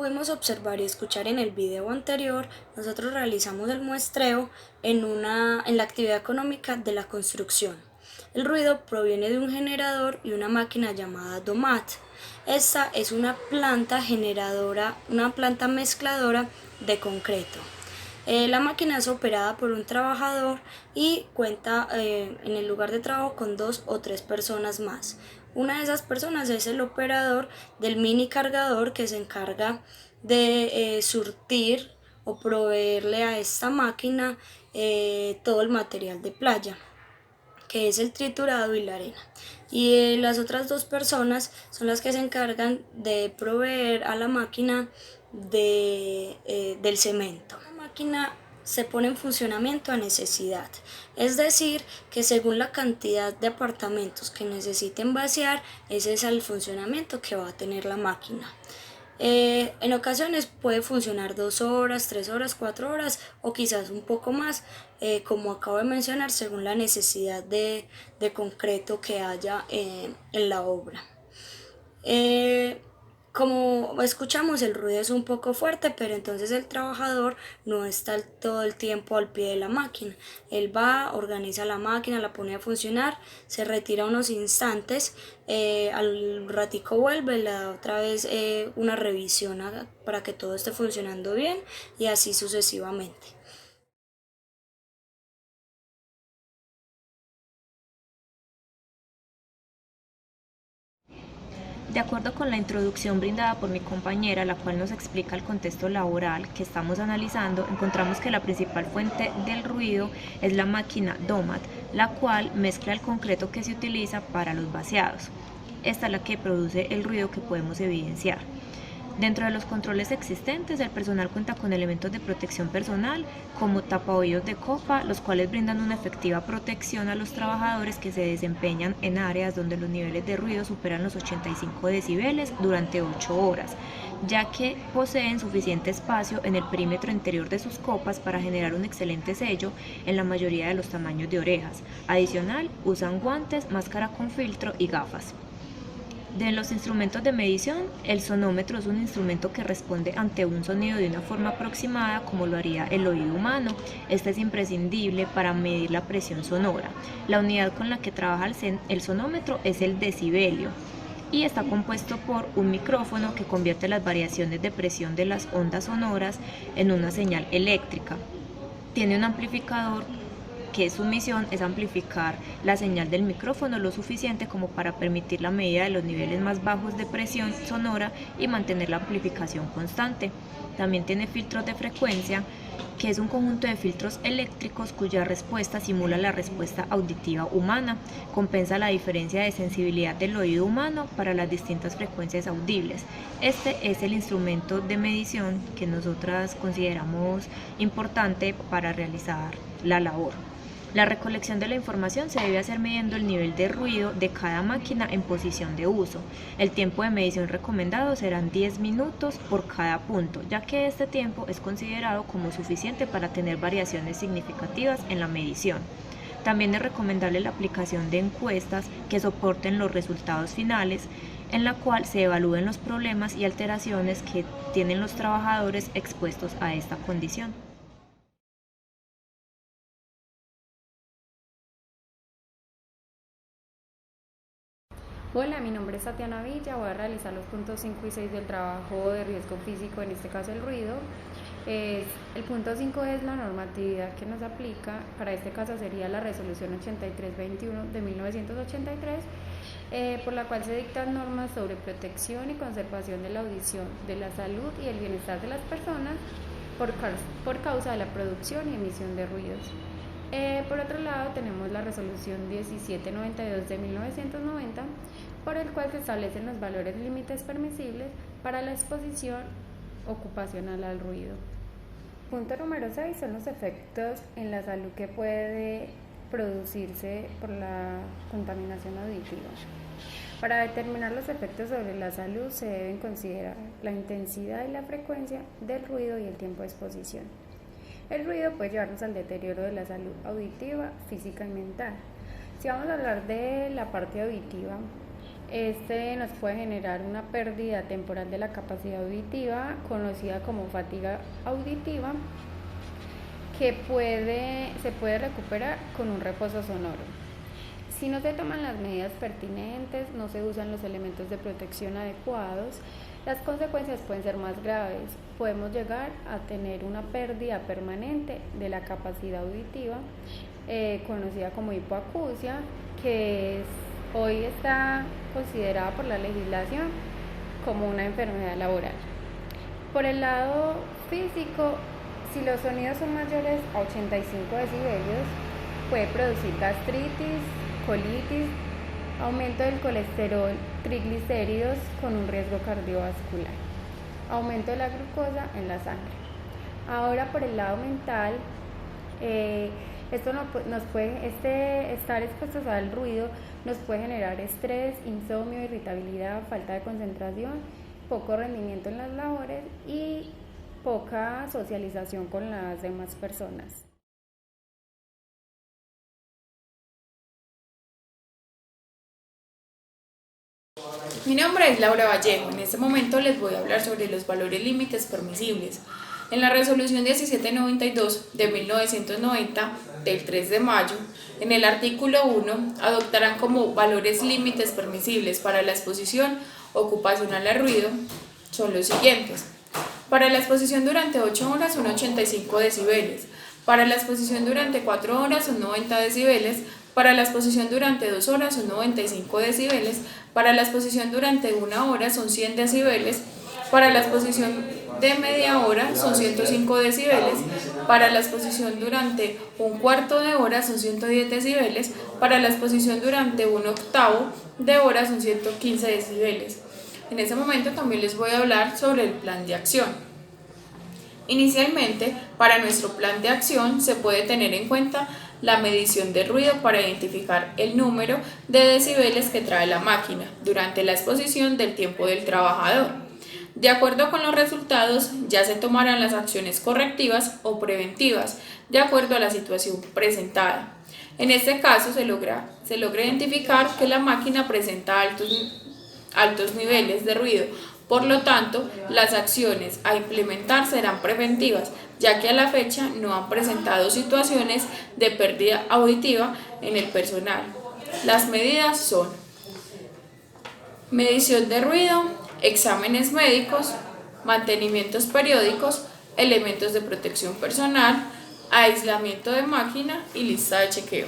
pudimos observar y escuchar en el video anterior, nosotros realizamos el muestreo en la actividad económica de la construcción. El ruido proviene de un generador y una máquina llamada DOMAT. Esta es una planta generadora, una planta mezcladora de concreto. La máquina es operada por un trabajador y cuenta en el lugar de trabajo con 2 o 3 personas más. Una de esas personas es el operador del mini cargador que se encarga de surtir o proveerle a esta máquina todo el material de playa, que es el triturado y la arena. Y las otras 2 personas son las que se encargan de proveer a la máquina del cemento. La máquina se pone en funcionamiento a necesidad, es decir, que según la cantidad de apartamentos que necesiten vaciar, ese es el funcionamiento que va a tener la máquina. En ocasiones puede funcionar 2 horas, 3 horas, 4 horas o quizás un poco más, como acabo de mencionar, según la necesidad de concreto que haya en la obra. Como escuchamos, el ruido es un poco fuerte, pero entonces el trabajador no está todo el tiempo al pie de la máquina. Él va, organiza la máquina, la pone a funcionar, se retira unos instantes, al ratico vuelve, le da otra vez una revisión para que todo esté funcionando bien y así sucesivamente. De acuerdo con la introducción brindada por mi compañera, la cual nos explica el contexto laboral que estamos analizando, encontramos que la principal fuente del ruido es la máquina DOMAT, la cual mezcla el concreto que se utiliza para los vaciados. Esta es la que produce el ruido que podemos evidenciar. Dentro de los controles existentes, el personal cuenta con elementos de protección personal como tapaoídos de copa, los cuales brindan una efectiva protección a los trabajadores que se desempeñan en áreas donde los niveles de ruido superan los 85 decibeles durante 8 horas, ya que poseen suficiente espacio en el perímetro interior de sus copas para generar un excelente sello en la mayoría de los tamaños de orejas. Adicional, usan guantes, máscara con filtro y gafas. De los instrumentos de medición, el sonómetro es un instrumento que responde ante un sonido de una forma aproximada como lo haría el oído humano. Este es imprescindible para medir la presión sonora. La unidad con la que trabaja el sonómetro es el decibelio y está compuesto por un micrófono que convierte las variaciones de presión de las ondas sonoras en una señal eléctrica. Tiene un amplificador que su misión es amplificar la señal del micrófono lo suficiente como para permitir la medida de los niveles más bajos de presión sonora y mantener la amplificación constante. También tiene filtros de frecuencia, que es un conjunto de filtros eléctricos cuya respuesta simula la respuesta auditiva humana, compensa la diferencia de sensibilidad del oído humano para las distintas frecuencias audibles. Este es el instrumento de medición que nosotras consideramos importante para realizar la labor. La recolección de la información se debe hacer midiendo el nivel de ruido de cada máquina en posición de uso. El tiempo de medición recomendado serán 10 minutos por cada punto, ya que este tiempo es considerado como suficiente para tener variaciones significativas en la medición. También es recomendable la aplicación de encuestas que soporten los resultados finales, en la cual se evalúen los problemas y alteraciones que tienen los trabajadores expuestos a esta condición. Hola, mi nombre es Tatiana Villa, voy a realizar los puntos 5 y 6 del trabajo de riesgo físico, en este caso el ruido. El punto 5 es la normatividad que nos aplica, para este caso sería la resolución 8321 de 1983, por la cual se dictan normas sobre protección y conservación de la audición, de la salud y el bienestar de las personas por causa de la producción y emisión de ruidos. Por otro lado, tenemos la resolución 1792 de 1990, por el cual se establecen los valores límites permisibles para la exposición ocupacional al ruido. Punto número 6 son los efectos en la salud que puede producirse por la contaminación auditiva. Para determinar los efectos sobre la salud se deben considerar la intensidad y la frecuencia del ruido y el tiempo de exposición. El ruido puede llevarnos al deterioro de la salud auditiva, física y mental. Si vamos a hablar de la parte auditiva, Este nos puede generar una pérdida temporal de la capacidad auditiva, conocida como fatiga auditiva, que se puede recuperar con un reposo sonoro. Si no se toman las medidas pertinentes, no se usan los elementos de protección adecuados, las consecuencias pueden ser más graves. Podemos llegar a tener una pérdida permanente de la capacidad auditiva, conocida como hipoacusia, que hoy está considerada por la legislación como una enfermedad laboral. Por el lado físico, si los sonidos son mayores a 85 decibelios, puede producir gastritis, colitis, aumento del colesterol, triglicéridos con un riesgo cardiovascular, aumento de la glucosa en la sangre. Ahora por el lado mental, estar expuestos al ruido nos puede generar estrés, insomnio, irritabilidad, falta de concentración, poco rendimiento en las labores y poca socialización con las demás personas. Mi nombre es Laura Vallejo. En este momento les voy a hablar sobre los valores límites permisibles. En la resolución 1792 de 1990 del 3 de mayo, en el artículo 1, adoptarán como valores límites permisibles para la exposición ocupacional al ruido son los siguientes. Para la exposición durante 8 horas son 85 decibeles, para la exposición durante 4 horas son 90 decibeles, para la exposición durante 2 horas son 95 decibeles, para la exposición durante 1 hora son 100 decibeles, para la exposición de media hora son 105 decibeles, para la exposición durante un cuarto de hora son 110 decibeles, para la exposición durante un octavo de hora son 115 decibeles. En ese momento también les voy a hablar sobre el plan de acción. Inicialmente, para nuestro plan de acción se puede tener en cuenta la medición de ruido para identificar el número de decibeles que trae la máquina durante la exposición del tiempo del trabajador. De acuerdo con los resultados, ya se tomarán las acciones correctivas o preventivas, de acuerdo a la situación presentada. En este caso, se logra identificar que la máquina presenta altos niveles de ruido. Por lo tanto, las acciones a implementar serán preventivas, ya que a la fecha no han presentado situaciones de pérdida auditiva en el personal. Las medidas son medición de ruido, exámenes médicos, mantenimientos periódicos, elementos de protección personal, aislamiento de máquina y lista de chequeo.